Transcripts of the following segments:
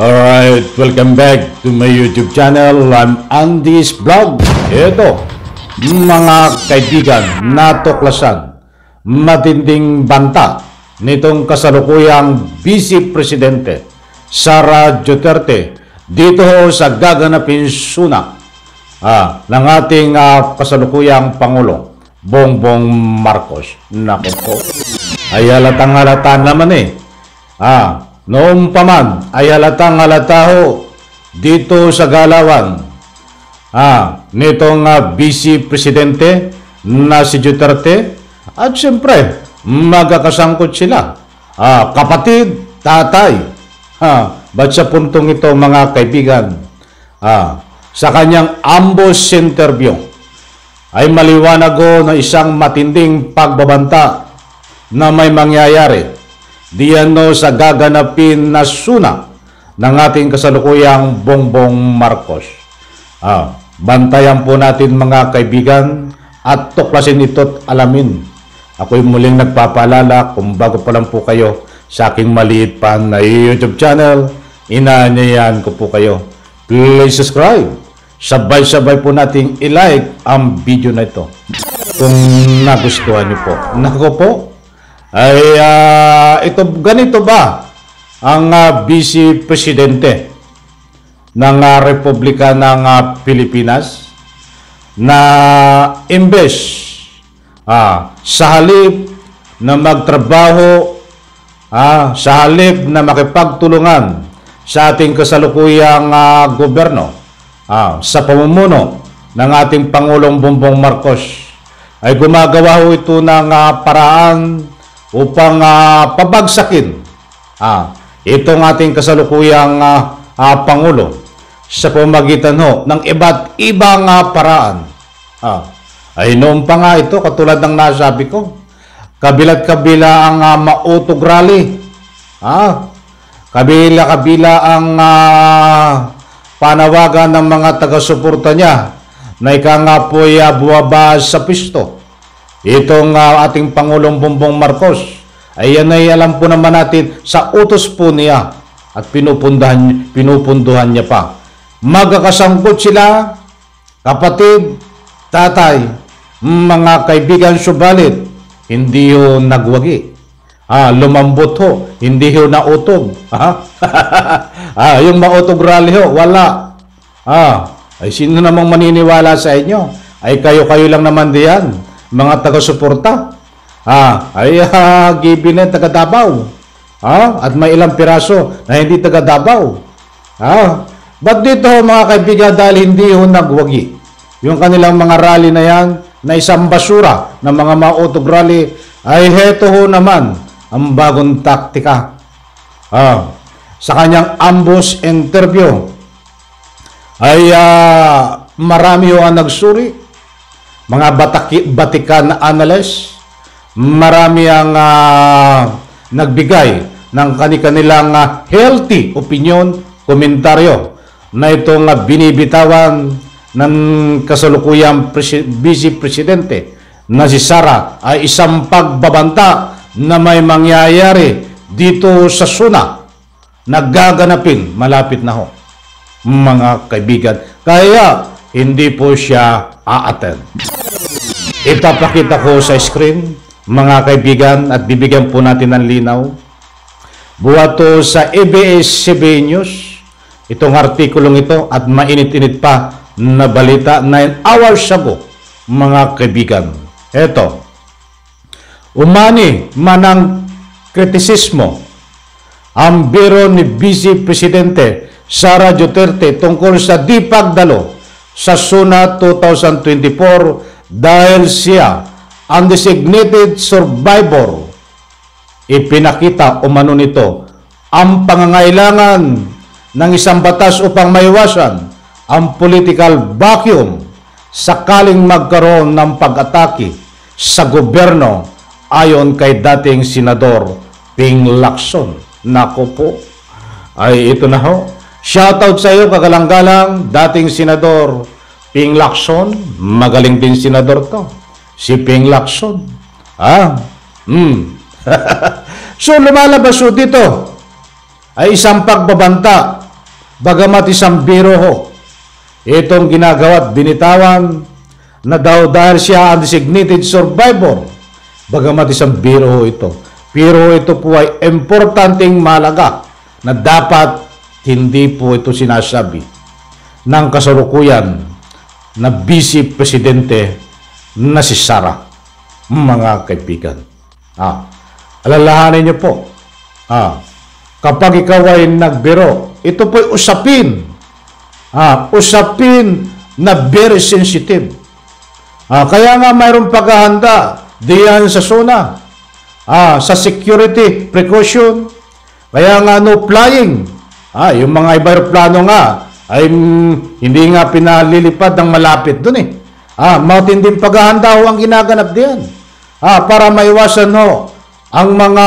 Alright, welcome back to my YouTube channel. I'm Andy's Vlog. Ito, mga kaibigan, natuklasan, matinding banta nitong kasalukuyang Vice Presidente Sara Duterte dito sa gaganapin suna ng ating kasalukuyang Pangulo Bongbong Marcos. Naku po, ay halatang-halata naman noong pa man ay halatang-halata ho dito sa galawan nitong Vice Presidente na si Duterte. At siyempre, magkakasangkot sila. Kapatid, tatay. Ba't sa puntong ito, mga kaibigan, sa kanyang ambos interview, ay maliwanag ho na isang matinding pagbabanta na may mangyayari diyan sa gaganapin na suna ng ating kasalukuyang Bongbong Marcos. Bantayan po natin, mga kaibigan, at tuklasin ito at alamin. Ako'y muling nagpapaalala, kung bago pa lang po kayo sa aking maliit pa na YouTube channel, inaanyayahan ko po kayo, please subscribe. Sabay-sabay po nating i-like ang video na ito kung nagustuhan niyo po. Naku po, ay ito, ganito ba ang Vice Presidente ng Republika ng Pilipinas na imbes sa halip na magtrabaho, sa halip na makipagtulungan sa ating kasalukuyang gobyerno sa pamumuno ng ating Pangulong Bongbong Marcos, ay gumagawa ho ito ng paraan upang pabagsakin itong ating kasalukuyang Pangulo sa pamagitan ho ng iba't ibang paraan. Ay noon pa nga ito, katulad ng nasabi ko, kabilat-kabila ang mautog rally, kabila-kabila ang panawagan ng mga taga-suporta niya na ika nga po ay buwaba sa pisto. Itong ating Pangulong Bongbong Marcos, ay yan ay alam po naman natin sa utos po niya at pinupunduhan niya pa. Magkakasangkot sila, kapatid, tatay, mga kaibigan, subalit hindi ho nagwagi. Lumambot ho, hindi ho nautog. Yung mautog rally ho, wala. Ay sino namang maniniwala sa inyo? Ay kayo-kayo lang naman diyan, mga taga-suporta. Given taga Davao. At may ilang piraso na hindi taga Davao. Ba't dito, mga kaibigan, dahil hindi ho nagwagi yung kanilang mga rally na yan, na isang basura ng mga mautog rally, ay heto ho naman ang bagong taktika. Sa kanyang ambush interview, ay marami ho ang nagsuri, mga batikan na analyst, marami ang nagbigay ng kanilang healthy opinion, komentaryo na itong binibitawan ng kasalukuyang Vice Presidente na si Sara ay isang pagbabanta na may mangyayari dito sa suna na gaganapin malapit na ho, mga kaibigan. Kaya hindi po siya a-attend. Ipapakita ko sa screen, mga kaibigan, at bibigyan po natin ng linaw. Buhat to sa ABS-CBN News, itong artikulong ito, at mainit-init pa na balita 9 hours ago, mga kaibigan. Ito, umani manang kritisismo ang biro ni Vice Presidente Sara Duterte tungkol sa di pagdalo sa SUNA 2024 dahil siya ang designated survivor. Ipinakita umano nito ang pangangailangan ng isang batas upang maiwasan ang political vacuum sakaling magkaroon ng pag-atake sa gobyerno, ayon kay dating Senador Ping Lacson. Nako po, ay ito na ho. Shoutout sa iyo, kagalang-galang, dating Senador Ping Lacson. Magaling din senador to, si Ping Lacson. So lumalabas dito ay isang pagbabanta Bagamat isang biro ho, itong ginagawa at binitawan na daw dahil siya ang designated survivor. Bagamat isang biro ho ito. Pero ito po ay importanteng malaga na dapat hindi po ito sinasabi ng kasalukuyan na Vice Presidente na si Sara. Mga kaibigan. Alalahanin niyo po. Kapag ikaw ay nagbiro, ito po ay usapin. Usapin na very sensitive. Kaya nga mayroong paghahanda diyan sa SONA. Sa security precaution. Kaya nga no flying. Yung mga aeroplano nga ay hindi nga pinalilipad ng malapit dun eh. Matinding paghahanda ho ang ginaganap diyan. Para maiwasan ho ang mga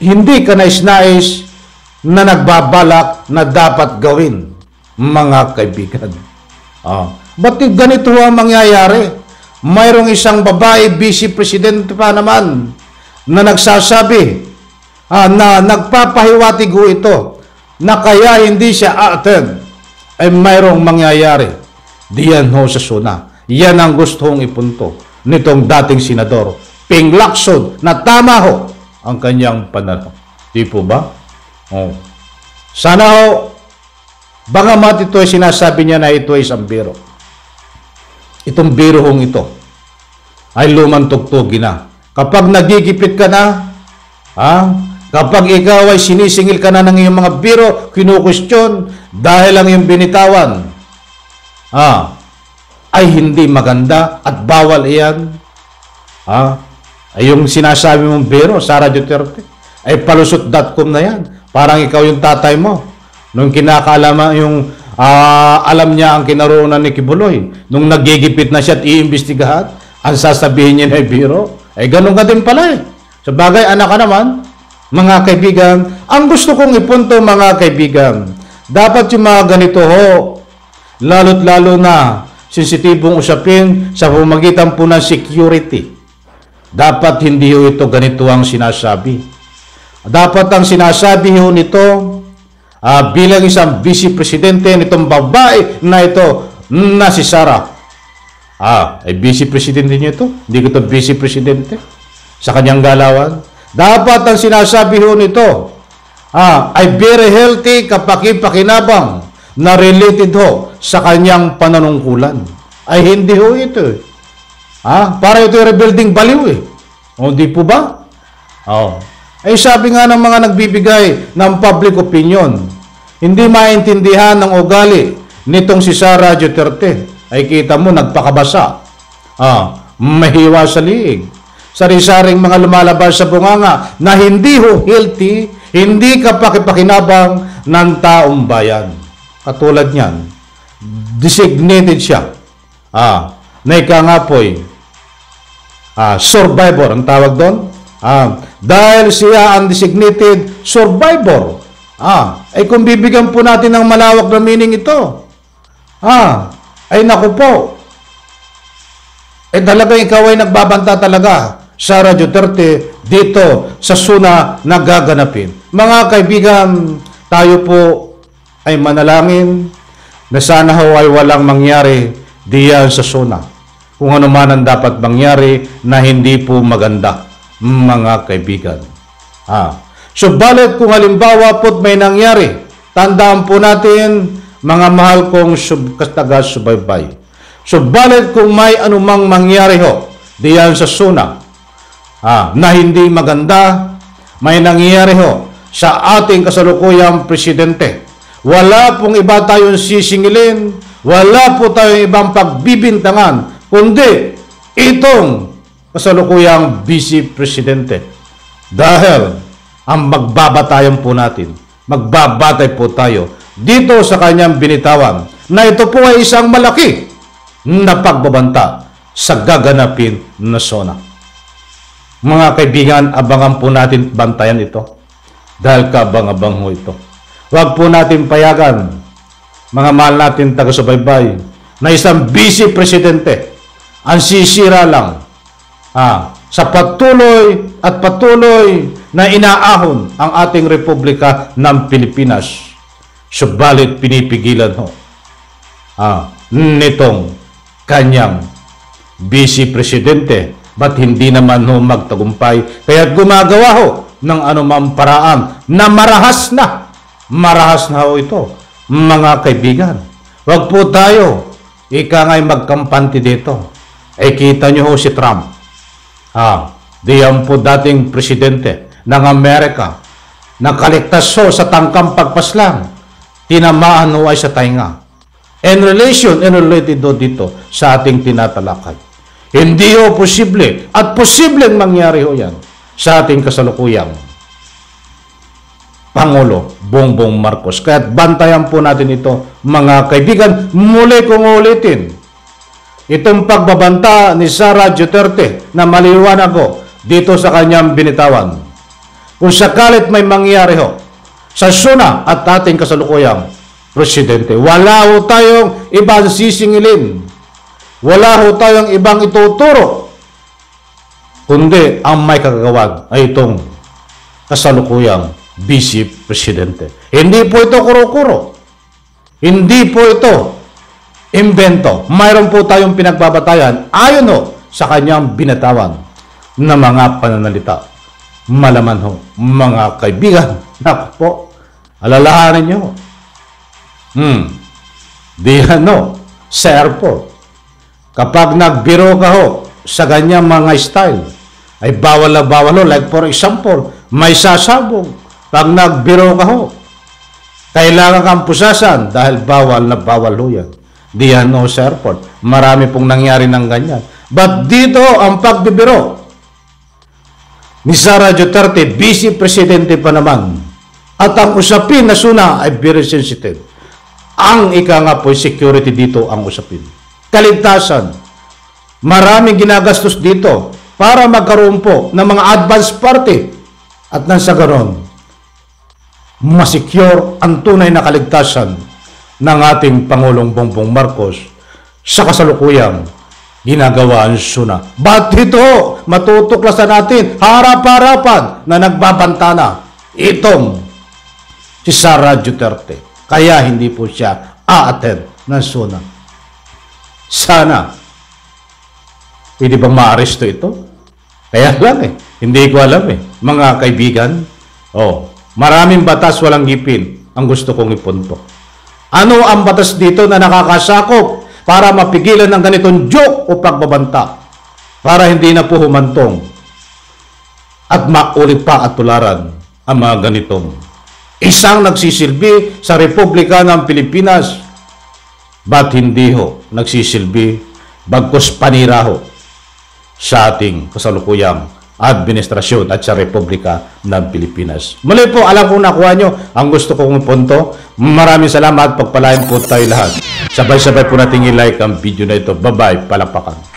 hindi kanais-nais na nagbabalak na dapat gawin, mga kaibigan. Ba't ganito ang mangyayari? Mayroong isang babae, Vice President pa naman, na nagsasabi, na nagpapahiwatig ho ito, na kaya hindi siya attend, ay mayroong mangyayari. Diyan ho sa SONA. Yan ang gustong ipunto nitong dating senador, Ping Lacson, na tama ho ang kanyang pananaw. Di po ba? Sana ho, bagamat ito ay sinasabi niya na ito ay isang biro. Itong biro hong ito ay lumang tugtugin na. Kapag nagigipit ka na, kapag ikaw ay sinisingil ka na ng iyong mga biro, kinukwestiyon dahil ang iyong binitawan, ay hindi maganda at bawal iyan. Ay yung sinasabi mong biro, Sara Duterte, ay palusot.com na yan. Parang ikaw yung tatay mo. Nung kinakalaman yung alam niya ang kinaroonan ni Kibuloy, nung nagigipit na siya at iimbestigahan, ang sasabihin niya na biro, ay ganun ka din pala eh. Sa bagay, anak ka naman, mga kaibigan, ang gusto kong ipunto mga kaibigan, dapat yung mga ganito ho, lalo't lalo na sensitibong usapin sa pamamagitan po ng security. Dapat hindi ho ito ganito ang sinasabi. Dapat ang sinasabi ho nito, bilang isang Vice Presidente nitong babae na ito na si Sara. Ay Vice Presidente niyo ito? Hindi ko ito Vice Presidente sa kanyang galawan. Dapat ang sinasabi ho nito ay very healthy kapakipakinabang na related ho sa kanyang pananungkulan. Ay hindi ho ito. Para ito yung rebuilding value eh. Di po ba? Ay sabi nga ng mga nagbibigay ng public opinion, hindi maintindihan ng ugali nitong si Sara Duterte. Ay kita mo, nagpakabasa. Mahiwa sa liig. Sari-saring mga lumalabas sa bunganga na hindi ho healthy, hindi kapakipakinabang ng taong bayan. Katulad niyan, designated siya. Na ika nga po'y survivor, ang tawag doon. Dahil siya ang designated survivor, ay kung bibigyan po natin ng malawak na meaning ito, ay naku po, talaga ikaw ay nagbabanta talaga, Sara Duterte, dito sa SONA na gaganapin. Mga kaibigan, tayo po ay manalangin na sana ho ay walang mangyari diyan sa SONA. Kung ano man ang dapat mangyari na hindi po maganda, mga kaibigan. Subalit kung halimbawa po may nangyari, tandaan po natin, mga mahal kong taga-subaybay. Subalit kung may anumang mangyari ho diyan sa SONA na hindi maganda, may nangyari ho sa ating kasalukuyang presidente, wala pong iba tayong sisingilin, wala po tayong ibang pagbibintangan, kundi itong kasalukuyang Vice Presidente. Dahil ang magbabatayan po natin, magbabatay po tayo dito sa kanyang binitawan na ito po ay isang malaki na pagbabanta sa gaganapin na SONA. Mga kaibigan, abangan po natin bantayan ito dahil kabang-abang ho ito. Huwag po natin payagan, mga mahal natin taga-subaybay, na isang Vice Presidente ang sisira lang sa patuloy na inaahon ang ating Republika ng Pilipinas. Subalit pinipigilan ho nitong kanyang Vice Presidente. Ba't hindi naman ho magtagumpay? Kaya't gumagawa ho ng anumang paraan na marahas na. Marahas na ho ito, mga kaibigan. Huwag po tayo nga'y magkampante dito. Kita nyo ho si Trump. Diyan po dating presidente ng Amerika. Nakaligtas ho sa tangkang pagpaslang. Tinamaan ho ay sa tainga. Related do dito sa ating tinatalakay. Hindi ho posible at posibleng mangyari ho yan sa ating kasalukuyang Pangulo Bongbong Marcos. Kaya't bantayan po natin ito, mga kaibigan. Muli kong ulitin, itong pagbabanta ni Sara Duterte na maliwanag ho dito sa kanyang binitawan. Kung sakalit may mangyari ho sa SUNA at ating kasalukuyang presidente, wala ho tayong ibang sisingilin. Wala ho tayong ibang ituturo, kundi ang may kagagawan ay itong kasalukuyang Vice Presidente. Hindi po ito kuro-kuro. Hindi po ito invento. Mayroon po tayong pinagbabatayan ayon ho sa kanyang binatawan na mga pananalita. Malaman ho, mga kaibigan, naku po, alalahanin nyo. Sa airport, kapag nagbiro ka ho sa ganyang mga style, ay bawal na bawal ho. Like for example, may sasabog. Pag nagbiro ka ho, kailangan kang pusasan dahil bawal na bawal ho yan. Diyan ho sa airport. Marami pong nangyari ng ganyan. But dito ang pagbibiro ni Sara Duterte, Vice Presidente pa naman. At ang usapin na SUNA ay very sensitive. Ang nga po, security dito ang usapin. Kaligtasan. Maraming ginagastos dito para magkaroon po ng mga advance party. At nang sa ganon, masecure ang tunay na kaligtasan ng ating Pangulong Bongbong Marcos sa kasalukuyang ginagawa ang SUNA. Ba't ito matutuklasan natin harap-harapan na nagbabanta na itong si Sara Duterte? Kaya hindi po siya a-attend ng SUNA. Sana pwede bang maaresto ito? Kaya lang hindi ko alam mga kaibigan. Maraming batas walang ngipin ang gusto kong ipunto. Ano ang batas dito na nakakasakop para mapigilan ng ganitong joke o pagbabanta para hindi na po humantong at maulit pa at tularan ang mga ganitong isang nagsisilbi sa Republika ng Pilipinas, ba't hindi ho nagsisilbi bagkus panira ho sa ating kasalukuyang administrasyon at sa Republika ng Pilipinas. Muli po, alam kong nakuha nyo ang gusto kong punto. Maraming salamat. Pagpalain po tayo lahat. Sabay-sabay po natin i-like ang video na ito. Bye-bye. Palakpakan.